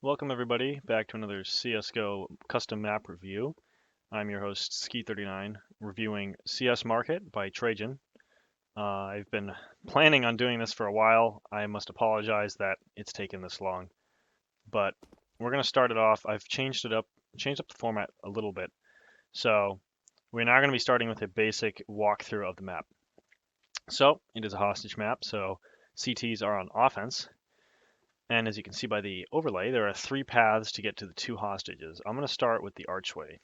Welcome everybody back to another CSGO custom map review. I'm your host Ski39, reviewing CS Market by TRAJAN. I've been planning on doing this for a while. I must apologize that it's taken this long, but we're going to start it off. I've changed up the format a little bit. So we're now going to be starting with a basic walkthrough of the map. So it is a hostage map, so CTs are on offense. And as you can see by the overlay, there are three paths to get to the two hostages. I'm going to start with the archway.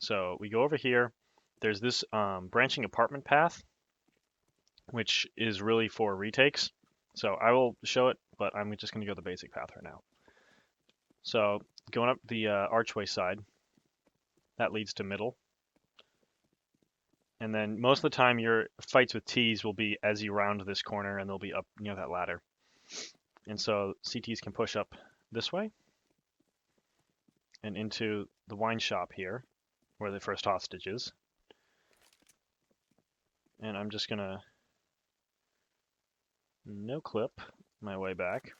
So we go over here. There's this branching apartment path, which is really for retakes. So I will show it, but I'm just going to go the basic path right now. So going up the archway side, that leads to middle. And then most of the time your fights with Ts will be as you round this corner and they'll be up near that ladder. And so CTs can push up this way and into the wine shop here, where the first hostage is. And I'm just gonna no clip my way back.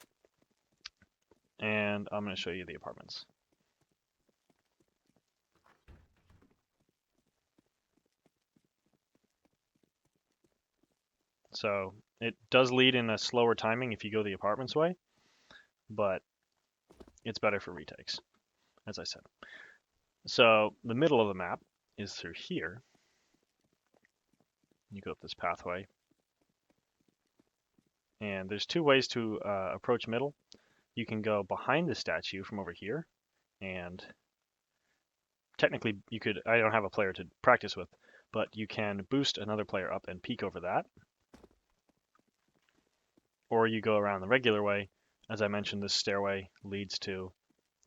And I'm gonna show you the apartments. So it does lead in a slower timing if you go the apartments way, but it's better for retakes, as I said. So the middle of the map is through here. You go up this pathway. And there's two ways to approach middle. You can go behind the statue from over here, and technically you could, I don't have a player to practice with, but you can boost another player up and peek over that. Or you go around the regular way. As I mentioned, this stairway leads to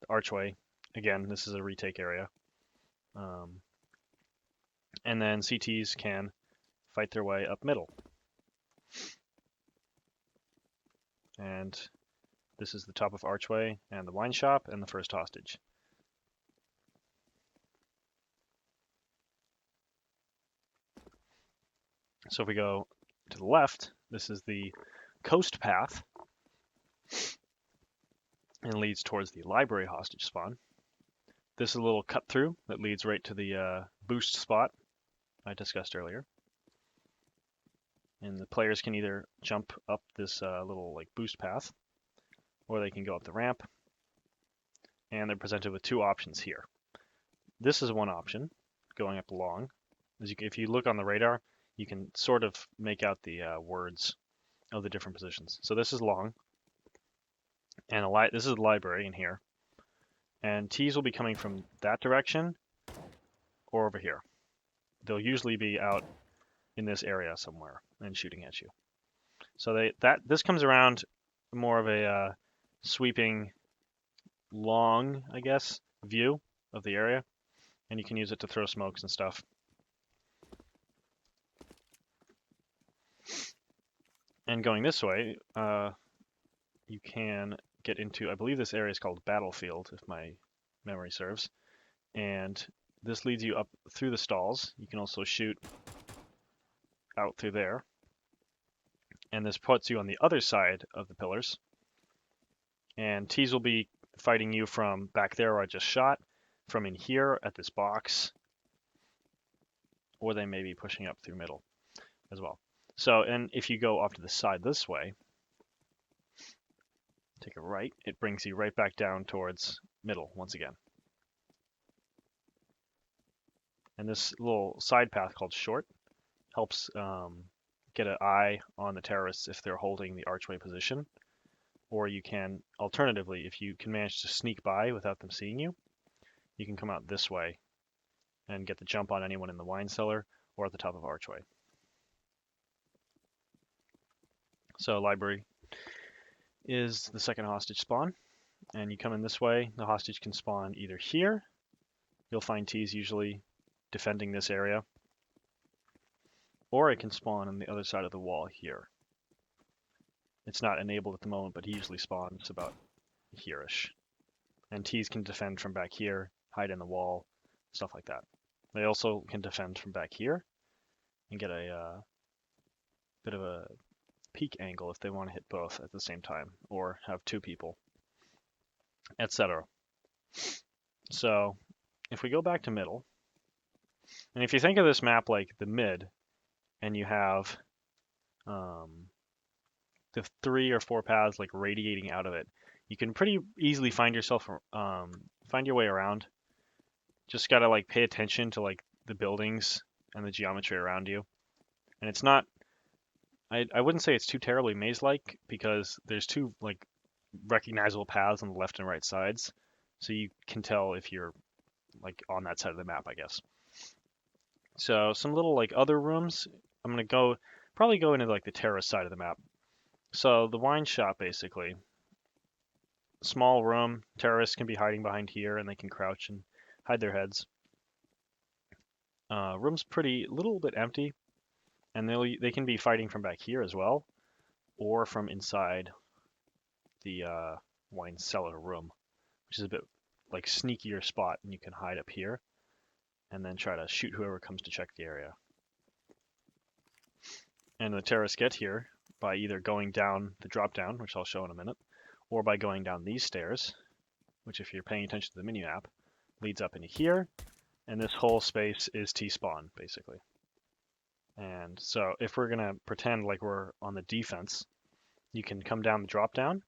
the archway. Again, this is a retake area. And then CTs can fight their way up middle. And this is the top of archway and the wine shop and the first hostage. So if we go to the left, this is the coast path and leads towards the library hostage spawn. This is a little cut through that leads right to the boost spot I discussed earlier. And the players can either jump up this little like boost path, or they can go up the ramp. And they're presented with two options here. This is one option, going up long. If you look on the radar, you can sort of make out the words of the different positions. So this is long, and this is the library in here. And Ts will be coming from that direction or over here. They'll usually be out in this area somewhere and shooting at you. So this comes around more of a sweeping, long, I guess, view of the area, and you can use it to throw smokes and stuff. And going this way, you can get into, I believe this area is called Battlefield, if my memory serves. And this leads you up through the stalls. You can also shoot out through there. And this puts you on the other side of the pillars. And Ts will be fighting you from back there where I just shot, from in here at this box, or they may be pushing up through middle as well. So, and if you go off to the side this way, take a right, it brings you right back down towards middle once again. And this little side path called short helps get an eye on the terrorists if they're holding the archway position. Or you can, alternatively, if you can manage to sneak by without them seeing you, you can come out this way and get the jump on anyone in the wine cellar or at the top of archway. So library is the second hostage spawn, and you come in this way. The hostage can spawn either here. You'll find Ts usually defending this area, or it can spawn on the other side of the wall here. It's not enabled at the moment, but he usually spawns about here-ish. And Ts can defend from back here, hide in the wall, stuff like that. They also can defend from back here and get a bit of a peek angle if they want to hit both at the same time, or have two people. etc. So if we go back to middle, and if you think of this map like the mid, and you have the 3 or 4 paths like radiating out of it, you can pretty easily find yourself find your way around. Just gotta like pay attention to like the buildings and the geometry around you. And it's not, I wouldn't say it's too terribly maze-like because there's two like recognizable paths on the left and right sides, so you can tell if you're like on that side of the map, I guess. So some little like other rooms. I'm gonna probably go into like the terrace side of the map. So the wine shop basically, small room. Terrorists can be hiding behind here, and they can crouch and hide their heads. Room's pretty little bit empty, and they can be fighting from back here as well, or from inside the wine cellar room, which is a bit like sneakier spot, and you can hide up here, and then try to shoot whoever comes to check the area. And the terrorists get here by either going down the drop down, which I'll show in a minute, or by going down these stairs, which if you're paying attention to the mini-map, leads up into here, and this whole space is T-spawn, basically. And so if we're gonna pretend like we're on the defense, you can come down the drop down,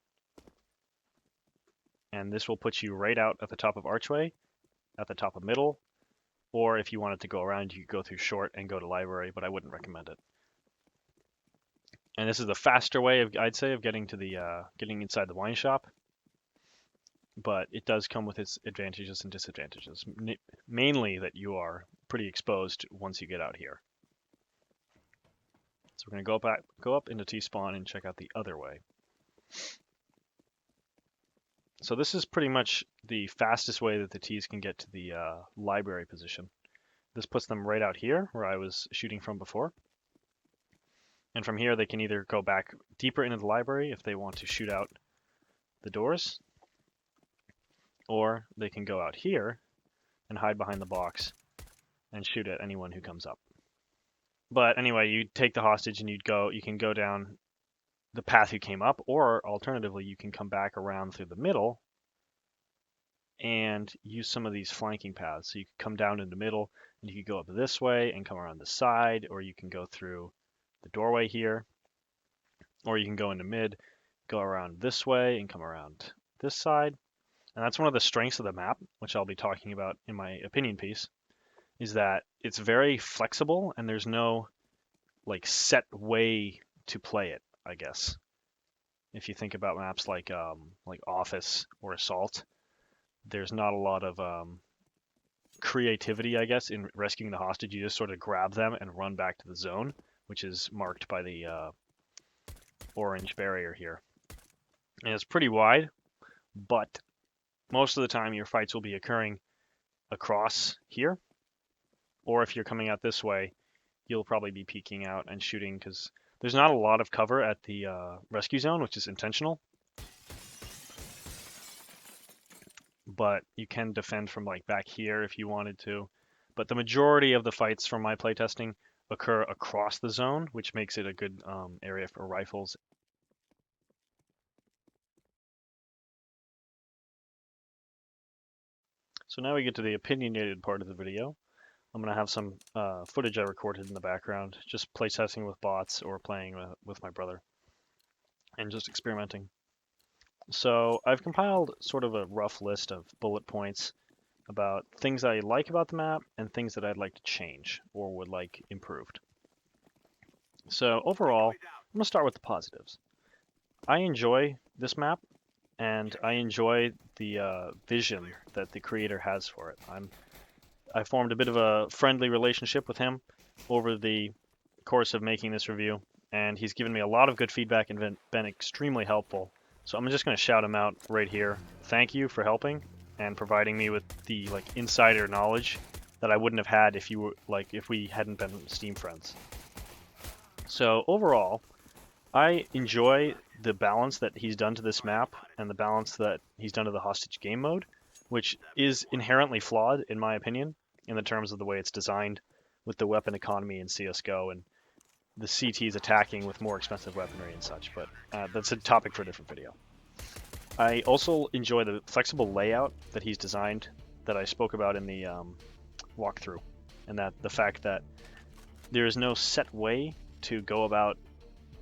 and this will put you right out at the top of archway, at the top of middle, or if you wanted to go around, you could go through short and go to library, but I wouldn't recommend it. And this is the faster way of, I'd say, of getting to the getting inside the wine shop, but it does come with its advantages and disadvantages. Mainly that you are pretty exposed once you get out here. So we're going to go up into T-spawn and check out the other way. So this is pretty much the fastest way that the T's can get to the library position. This puts them right out here where I was shooting from before. And from here they can either go back deeper into the library if they want to shoot out the doors, or they can go out here and hide behind the box and shoot at anyone who comes up. But anyway, you take the hostage and you can go down the path you came up, or alternatively, you can come back around through the middle and use some of these flanking paths. So you can come down in the middle and you can go up this way and come around the side, or you can go through the doorway here, or you can go into mid, go around this way and come around this side. And that's one of the strengths of the map, which I'll be talking about in my opinion piece, is that it's very flexible and there's no like set way to play it, I guess. If you think about maps like Office or Assault, there's not a lot of creativity, I guess, in rescuing the hostage. You just sort of grab them and run back to the zone, which is marked by the orange barrier here. And it's pretty wide, but most of the time your fights will be occurring across here, or if you're coming out this way, you'll probably be peeking out and shooting because there's not a lot of cover at the rescue zone, which is intentional. But you can defend from like back here if you wanted to. But the majority of the fights from my playtesting occur across the zone, which makes it a good area for rifles. So now we get to the opinionated part of the video. I'm going to have some footage I recorded in the background, just playtesting with bots or playing with my brother, and just experimenting. So I've compiled sort of a rough list of bullet points about things I like about the map and things that I'd like to change or would like improved. So overall, I'm going to start with the positives. I enjoy this map, and I enjoy the vision that the creator has for it. I formed a bit of a friendly relationship with him over the course of making this review, and he's given me a lot of good feedback and been extremely helpful. So I'm just going to shout him out right here. Thank you for helping and providing me with the like insider knowledge that I wouldn't have had if we hadn't been Steam friends. So overall, I enjoy the balance that he's done to this map and the balance that he's done to the hostage game mode, which is inherently flawed in my opinion in the terms of the way it's designed with the weapon economy in CSGO and the CTs attacking with more expensive weaponry and such, but that's a topic for a different video. I also enjoy the flexible layout that he's designed that I spoke about in the walkthrough, and that the fact that there is no set way to go about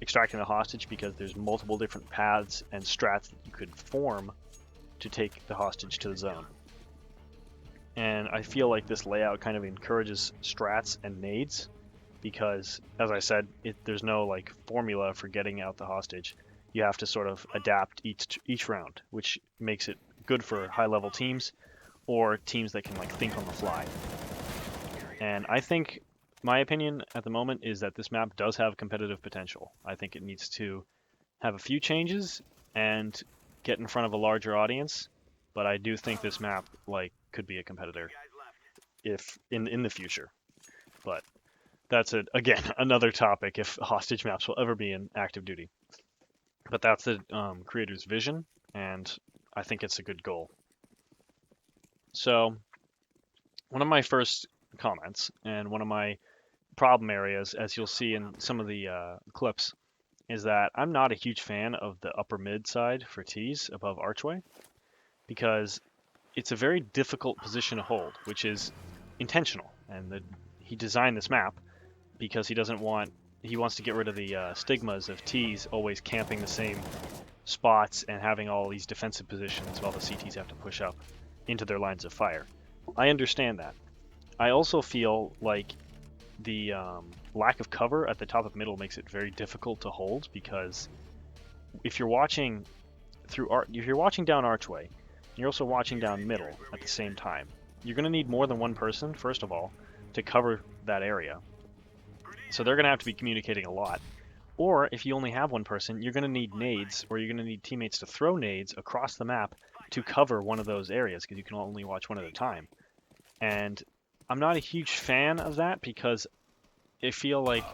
extracting the hostage because there's multiple different paths and strats that you could form to take the hostage to the zone. And I feel like this layout kind of encourages strats and nades because, as I said, there's no like formula for getting out the hostage. You have to sort of adapt each round, which makes it good for high-level teams or teams that can like think on the fly. And I think my opinion at the moment is that this map does have competitive potential. I think it needs to have a few changes and get in front of a larger audience, but I do think this map like could be a competitor if in the future. But that's again another topic if hostage maps will ever be in active duty. But that's the creator's vision, and I think it's a good goal. So one of my first comments and one of my problem areas, as you'll see in some of the clips, is that I'm not a huge fan of the upper mid side for T's above archway because it's a very difficult position to hold, which is intentional. And he designed this map because he wants to get rid of the stigmas of T's always camping the same spots and having all these defensive positions while the CTs have to push up into their lines of fire. I understand that. I also feel like the lack of cover at the top of middle makes it very difficult to hold because if you're watching down archway, you're also watching down middle at the same time. You're going to need more than one person, first of all, to cover that area. So they're going to have to be communicating a lot. Or if you only have one person, you're going to need nades, or you're going to need teammates to throw nades across the map to cover one of those areas because you can only watch one at a time. And I'm not a huge fan of that because I feel like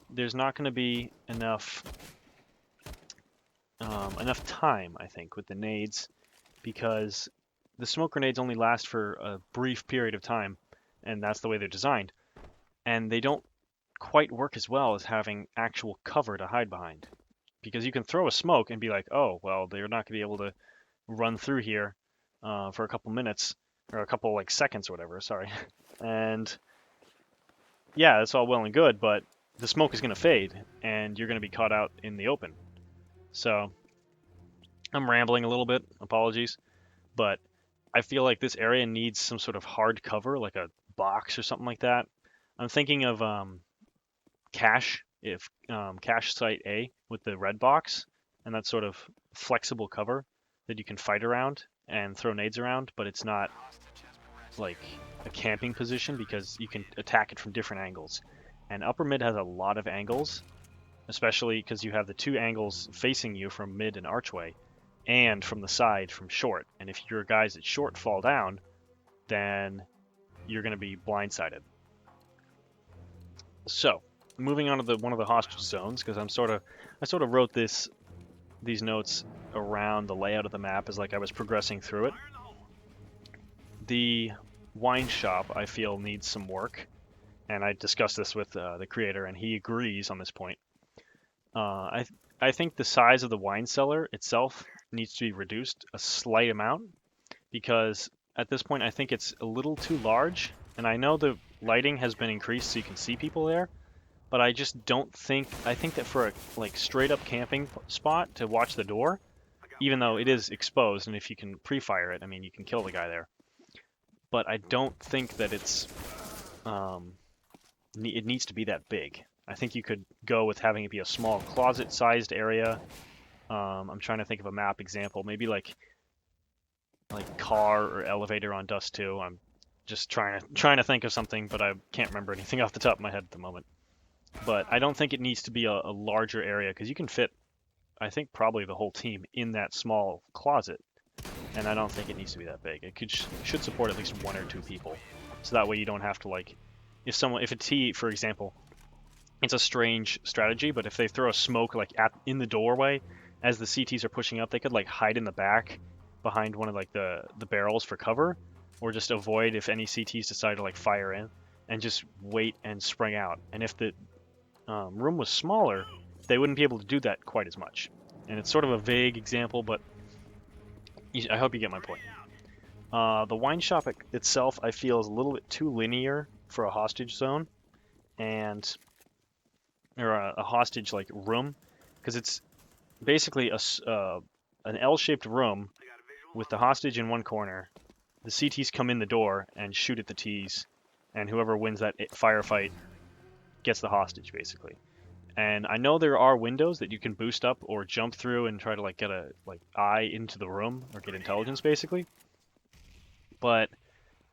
there's not going to be enough time, I think, with the nades because the smoke grenades only last for a brief period of time, and that's the way they're designed. And they don't quite work as well as having actual cover to hide behind. Because you can throw a smoke and be like, oh, well, they're not going to be able to run through here for a couple minutes, or a couple like seconds or whatever, sorry. And yeah, that's all well and good, but the smoke is going to fade, and you're going to be caught out in the open. So I'm rambling a little bit, apologies, but I feel like this area needs some sort of hard cover, like a box or something like that. I'm thinking of cache, if cache site A with the red box, and that sort of flexible cover that you can fight around and throw nades around, but it's not like a camping position because you can attack it from different angles. And upper mid has a lot of angles, especially because you have the two angles facing you from mid and archway, and from the side from short. And if your guys at short fall down, then you're going to be blindsided. So, moving on to one of the hostage zones, because I sort of wrote these notes around the layout of the map as like I was progressing through it. The wine shop I feel needs some work, and I discussed this with the creator, and he agrees on this point. I think the size of the wine cellar itself needs to be reduced a slight amount because at this point I think it's a little too large, and I know the lighting has been increased so you can see people there, but I just don't think, I think that for a like straight up camping spot to watch the door, even though it is exposed, and if you can pre-fire it, I mean, you can kill the guy there. But I don't think that it needs to be that big. I think you could go with having it be a small closet-sized area. I'm trying to think of a map example, maybe like car or elevator on Dust 2. I'm just trying to think of something, but I can't remember anything off the top of my head at the moment. But I don't think it needs to be a larger area because you can fit, I think, probably the whole team in that small closet, and I don't think it needs to be that big. It should support at least one or two people, so that way you don't have to like, if a T, for example, it's a strange strategy, but if they throw a smoke like in the doorway as the CTs are pushing up, they could like hide in the back behind one of like the barrels for cover, or just avoid if any CTs decide to like fire in, and just wait and spring out. And if the room was smaller, they wouldn't be able to do that quite as much. And it's sort of a vague example, but I hope you get my point. The wine shop itself, I feel, is a little bit too linear for a hostage zone, and or a hostage like room, because it's basically an L-shaped room with the hostage in one corner. The CTs come in the door and shoot at the Ts, and whoever wins that firefight gets the hostage, basically. And I know there are windows that you can boost up or jump through and try to like get a eye into the room or get intelligence, basically. But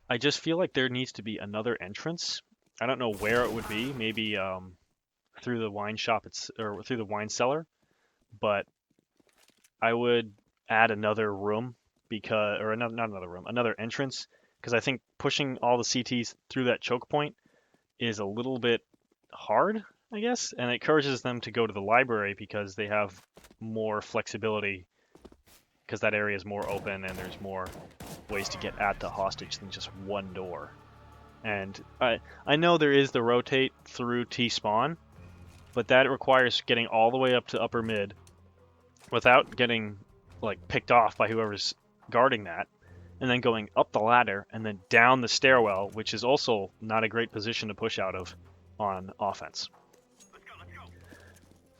I just feel like there needs to be another entrance. I don't know where it would be. Maybe through the wine shop, or through the wine cellar. But I would add another room or not another room, another entrance, because I think pushing all the CTs through that choke point is a little bit hard, I guess, and it encourages them to go to the library because they have more flexibility, because that area is more open and there's more ways to get at the hostage than just one door. And I know there is the rotate through T-spawn, but that requires getting all the way up to upper mid without getting like picked off by whoever's guarding that, and then going up the ladder and then down the stairwell, which is also not a great position to push out of on offense.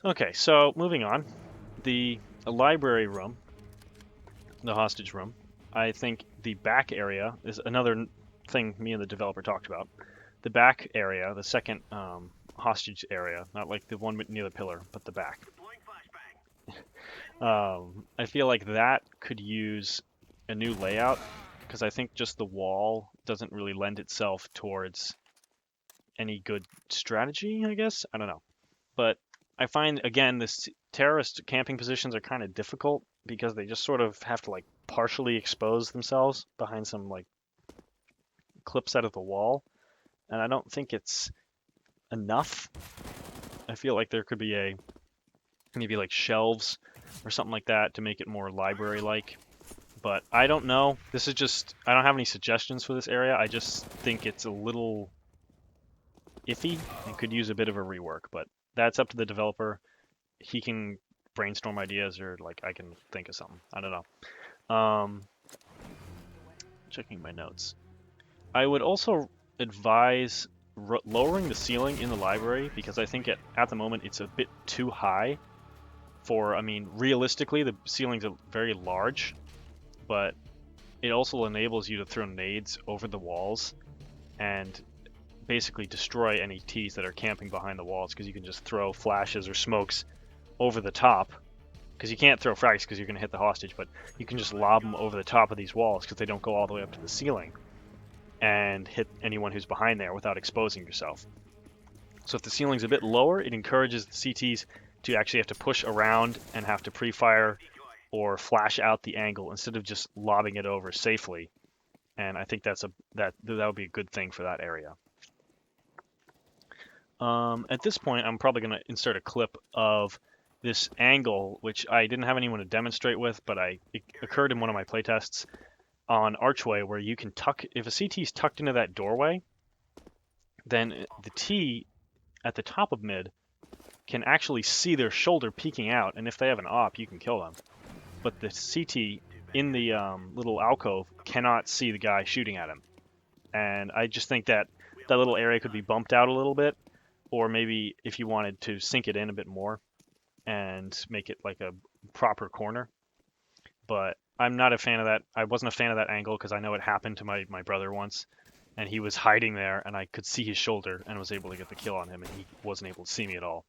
Okay, so moving on. The library room, the hostage room, I think the back area is another thing me and the developer talked about. The back area, the second hostage area, not like the one near the pillar, but the back. I feel like that could use a new layout, because I think just the wall doesn't really lend itself towards any good strategy, I guess. I don't know. But I find, again, this terrorist camping positions are kind of difficult because they just sort of have to like partially expose themselves behind some like clips out of the wall. And I don't think it's enough. I feel like there could be maybe like shelves or something like that to make it more library-like. But I don't know. This is just, I don't have any suggestions for this area. I just think it's a little iffy and could use a bit of a rework. But that's up to the developer. He can brainstorm ideas, or like I can think of something. I don't know. Checking my notes. I would also advise lowering the ceiling in the library, because I think at the moment it's a bit too high for, I mean, realistically the ceilings are very large, but it also enables you to throw nades over the walls and basically destroy any Ts that are camping behind the walls, because you can just throw flashes or smokes over the top, because you can't throw frags because you're going to hit the hostage, but you can just lob them over the top of these walls because they don't go all the way up to the ceiling, and hit anyone who's behind there without exposing yourself. So if the ceiling's a bit lower, it encourages the CTs to actually have to push around and have to pre-fire or flash out the angle instead of just lobbing it over safely. And I think that would be a good thing for that area. At this point, I'm probably going to insert a clip of this angle, which I didn't have anyone to demonstrate with, but it occurred in one of my playtests on Archway, where you can if a CT is tucked into that doorway, then the T at the top of mid can actually see their shoulder peeking out, and if they have an op, you can kill them. But the CT in the little alcove cannot see the guy shooting at him. And I just think that little area could be bumped out a little bit, or maybe if you wanted to sink it in a bit more and make it like a proper corner. But I'm not a fan of that. I wasn't a fan of that angle because I know it happened to my brother once, and he was hiding there, and I could see his shoulder and was able to get the kill on him, and he wasn't able to see me at all.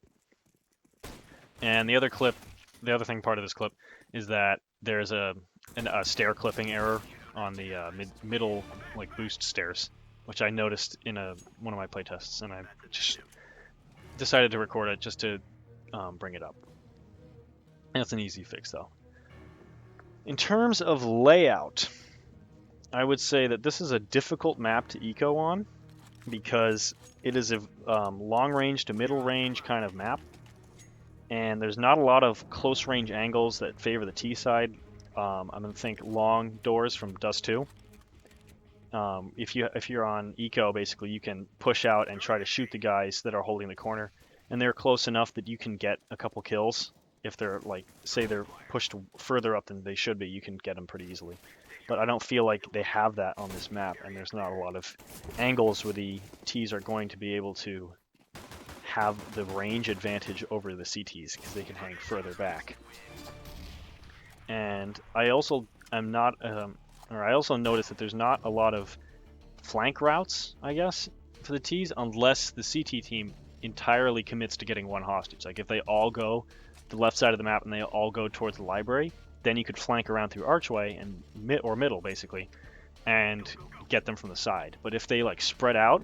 And the other part of this clip is that there's a stair clipping error on the middle like boost stairs, which I noticed in one of my playtests, and I just decided to record it just to bring it up. And it's an easy fix though. In terms of layout, I would say that this is a difficult map to eco on, because it is a long range to middle range kind of map, and there's not a lot of close range angles that favor the T side. I'm going to think long doors from Dust 2. If you're on eco, basically you can push out and try to shoot the guys that are holding the corner, and they're close enough that you can get a couple kills if they're like, say they're pushed further up than they should be, you can get them pretty easily. But I don't feel like they have that on this map, and there's not a lot of angles where the Ts are going to be able to have the range advantage over the CTs because they can hang further back. And I also am not, or I also noticed that there's not a lot of flank routes, I guess, for the Ts unless the CT team entirely commits to getting one hostage. Like if they all go the left side of the map and they all go towards the library, then you could flank around through archway and middle basically, and get them from the side. But if they like spread out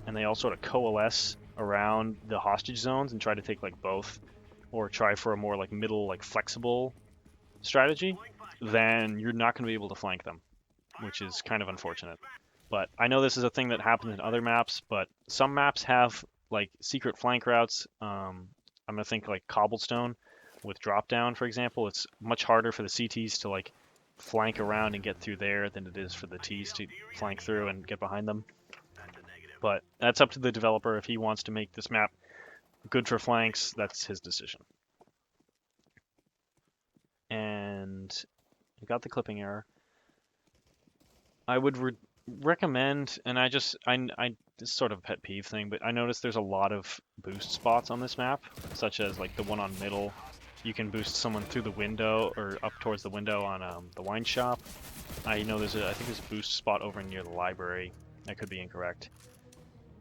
and they all sort of coalesce around the hostage zones and try to take like both, or try for a more like middle like flexible strategy, then you're not going to be able to flank them, which is kind of unfortunate. But I know this is a thing that happens in other maps, but some maps have like secret flank routes. I'm gonna think like Cobblestone with drop down, for example. It's much harder for the CTs to like flank around and get through there than it is for the Ts to flank through and get behind them. But that's up to the developer. If he wants to make this map good for flanks, that's his decision. And I got the clipping error. I would recommend, and this is sort of a pet peeve thing, but I noticed there's a lot of boost spots on this map, such as like the one on middle. You can boost someone through the window or up towards the window on the wine shop. I know I think there's a boost spot over near the library. I could be incorrect.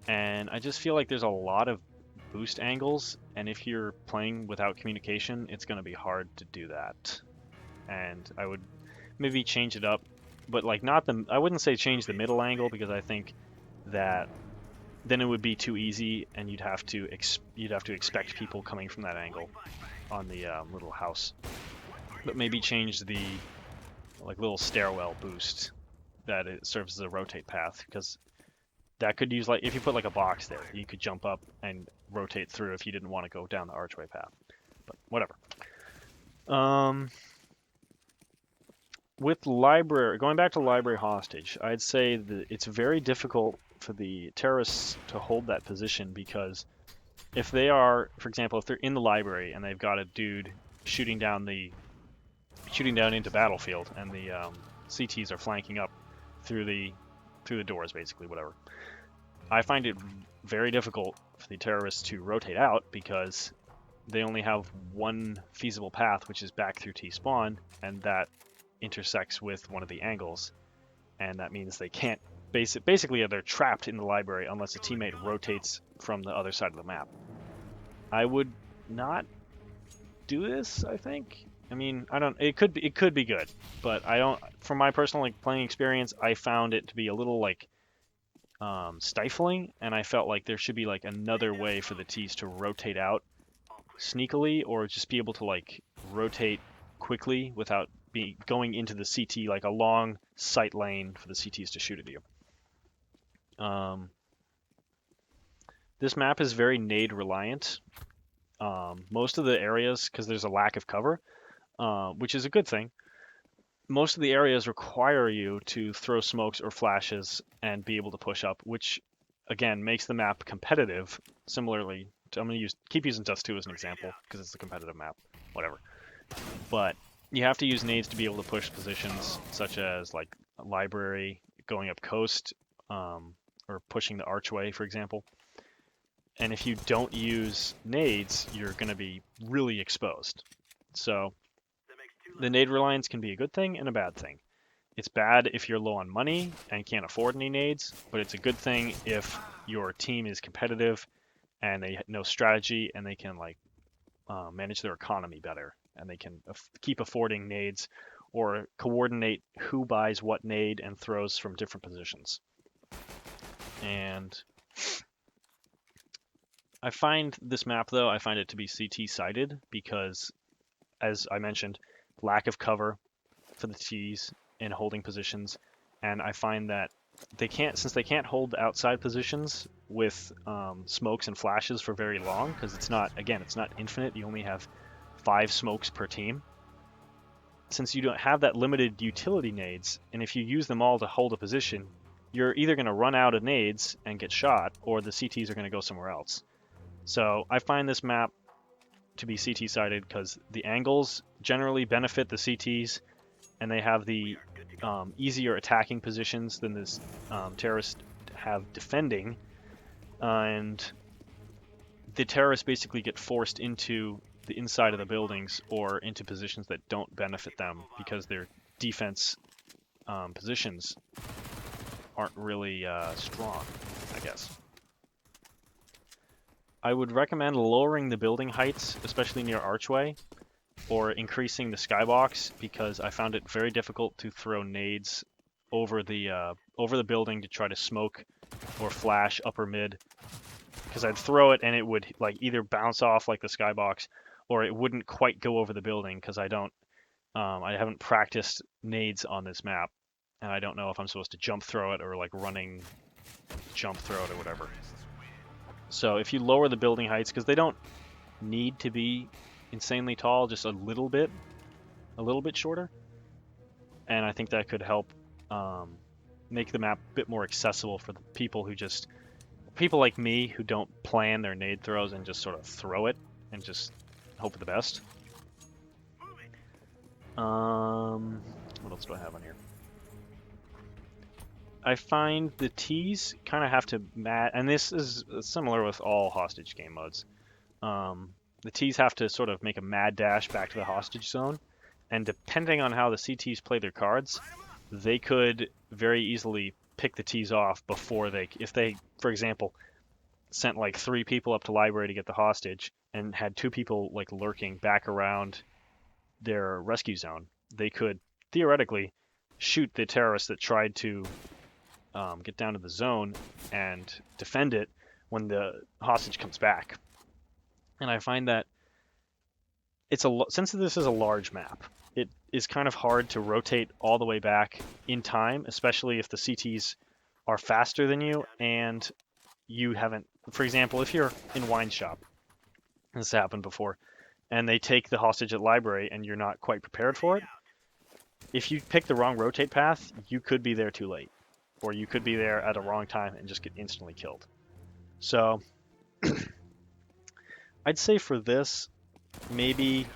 And I just feel like there's a lot of boost angles, and if you're playing without communication, it's going to be hard to do that. And I would maybe change it up, but like I wouldn't say change the middle angle, because I think that then it would be too easy, and you'd have to expect people coming from that angle on the little house. But maybe change the like little stairwell boost that it serves as a rotate path, because that could use, like, if you put like a box there, you could jump up and rotate through if you didn't want to go down the archway path. But whatever. With library, going back to library hostage, I'd say that it's very difficult for the terrorists to hold that position, because if they are, for example, if they're in the library and they've got a dude shooting down into battlefield, and the CTs are flanking up through the doors, basically, whatever. I find it very difficult for the terrorists to rotate out, because they only have one feasible path, which is back through T-spawn, and that intersects with one of the angles, and that means they can't basically they're trapped in the library unless a teammate rotates from the other side of the map. I would not do this, I think. I mean, it could be good, but I don't, from my personal like playing experience, I found it to be a little like stifling, and I felt like there should be like another way for the Ts to rotate out sneakily, or just be able to like rotate quickly without going into the CT, like a long sight lane for the CTs to shoot at you. This map is very nade reliant. Most of the areas, because there's a lack of cover, which is a good thing, most of the areas require you to throw smokes or flashes and be able to push up, which again makes the map competitive. Similarly, I'm going to keep using Dust 2 as an example because it's a competitive map, whatever. But you have to use nades to be able to push positions such as like a library, going up coast, or pushing the archway, for example. And if you don't use nades, you're going to be really exposed. So the nade reliance can be a good thing and a bad thing. It's bad if you're low on money and can't afford any nades, but it's a good thing if your team is competitive and they know strategy, and they can like manage their economy better, and they can keep affording nades, or coordinate who buys what nade and throws from different positions. And I find this map, though, I find it to be CT-sided because, as I mentioned, lack of cover for the Ts in holding positions, and I find that since they can't hold outside positions with smokes and flashes for very long, because it's not infinite. You only have 5 smokes per team. Since you don't have that limited utility nades, and if you use them all to hold a position, you're either going to run out of nades and get shot, or the CTs are going to go somewhere else. So I find this map to be CT sided because the angles generally benefit the CTs, and they have the easier attacking positions than this terrorists have defending, and the terrorists basically get forced into the inside of the buildings or into positions that don't benefit them because their defense positions aren't really strong, I guess. I would recommend lowering the building heights, especially near archway, or increasing the skybox, because I found it very difficult to throw nades over the building to try to smoke or flash upper mid, because I'd throw it and it would like either bounce off like the skybox, or it wouldn't quite go over the building because I haven't practiced nades on this map, and I don't know if I'm supposed to jump throw it or like running jump throw it or whatever. So if you lower the building heights, because they don't need to be insanely tall, just a little bit shorter, and I think that could help make the map a bit more accessible for the people like me who don't plan their nade throws and just sort of throw it and just hope for the best. What else do I have on here? I find the T's kind of have to match, and this is similar with all hostage game modes. The T's have to sort of make a mad dash back to the hostage zone, and depending on how the CTs play their cards, they could very easily pick the T's off before if they, for example, sent like 3 people up to library to get the hostage and had 2 people like lurking back around their rescue zone, they could theoretically shoot the terrorists that tried to get down to the zone and defend it when the hostage comes back. And I find that since this is a large map, it is kind of hard to rotate all the way back in time, especially if the CTs are faster than you and you haven't. For example, if you're in wine shop, this happened before, and they take the hostage at library and you're not quite prepared for it, if you pick the wrong rotate path, you could be there too late, or you could be there at a wrong time and just get instantly killed. So I'd say for this, maybe,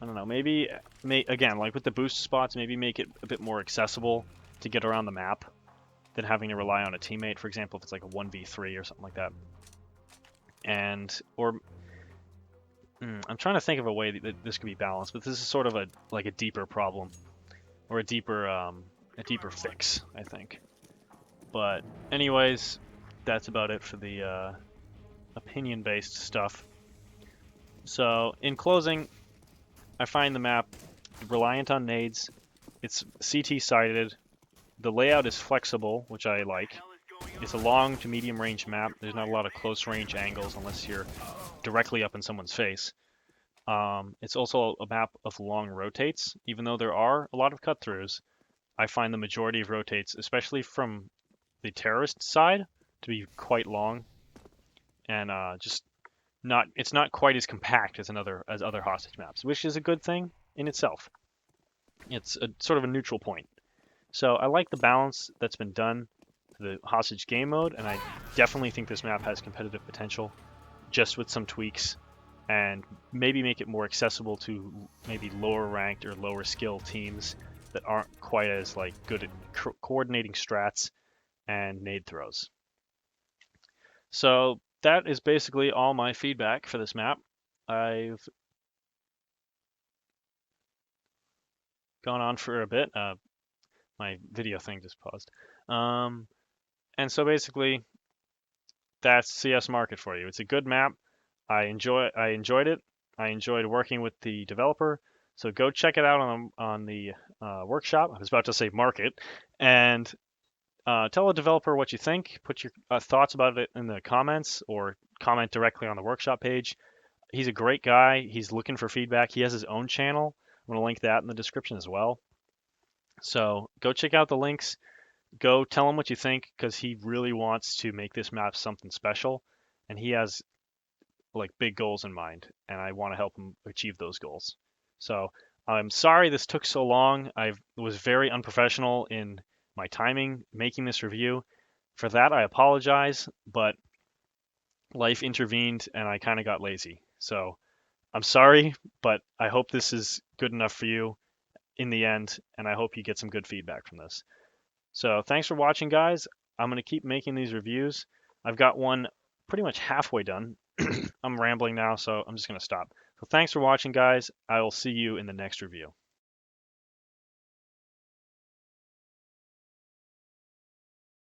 I don't know, maybe again, like with the boost spots, maybe make it a bit more accessible to get around the map than having to rely on a teammate. For example, if it's like a 1v3 or something like that. I'm trying to think of a way that this could be balanced, but this is sort of a deeper problem, or a deeper fix, I think. But anyways, that's about it for the opinion-based stuff. So in closing, I find the map reliant on nades. It's CT-sided. The layout is flexible, which I like. It's a long to medium range map. There's not a lot of close range angles unless you're directly up in someone's face. It's also a map of long rotates. Even though there are a lot of cut-throughs, I find the majority of rotates, especially from the terrorist side, to be quite long, and it's not quite as compact as other hostage maps, which is a good thing in itself. It's a sort of a neutral point. So I like the balance that's been done to the hostage game mode, and I definitely think this map has competitive potential, just with some tweaks, and maybe make it more accessible to maybe lower ranked or lower skill teams that aren't quite as like good at coordinating strats and nade throws. So that is basically all my feedback for this map. I've gone on for a bit. My video thing just paused. And so basically, that's CS Market for you. It's a good map. I enjoyed it. I enjoyed working with the developer. So go check it out on the workshop. I was about to say market, and tell the developer what you think. Put your thoughts about it in the comments, or comment directly on the workshop page. He's a great guy. He's looking for feedback. He has his own channel. I'm going to link that in the description as well. So go check out the links. Go tell him what you think, because he really wants to make this map something special, and he has like big goals in mind, and I want to help him achieve those goals. So I'm sorry this took so long. I was very unprofessional in my timing making this review. For that, I apologize, but life intervened and I kind of got lazy. So I'm sorry, but I hope this is good enough for you in the end, and I hope you get some good feedback from this. So thanks for watching, guys. I'm going to keep making these reviews. I've got one pretty much halfway done. I'm rambling now, so I'm just going to stop. So thanks for watching, guys. I will see you in the next review.